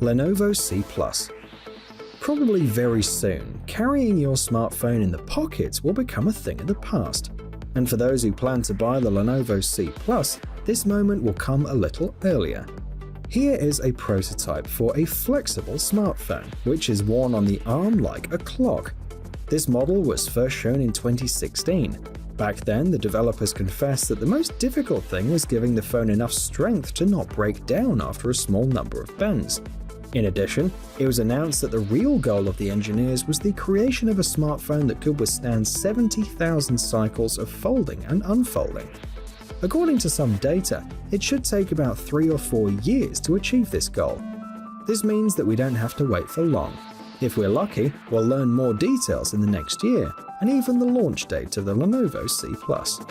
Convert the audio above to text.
Lenovo CPlus. Probably very soon, carrying your smartphone in the pocket will become a thing of the past. And for those who plan to buy the Lenovo CPlus, this moment will come a little earlier. Here is a prototype for a flexible smartphone, which is worn on the arm like a clock. This model was first shown in 2016. Back then, the developers confessed that the most difficult thing was giving the phone enough strength to not break down after a small number of bends. In addition, it was announced that the real goal of the engineers was the creation of a smartphone that could withstand 70,000 cycles of folding and unfolding. According to some data, it should take about 3 or 4 years to achieve this goal. This means that we don't have to wait for long. If we're lucky, we'll learn more details in the next year, and even the launch date of the Lenovo CPlus.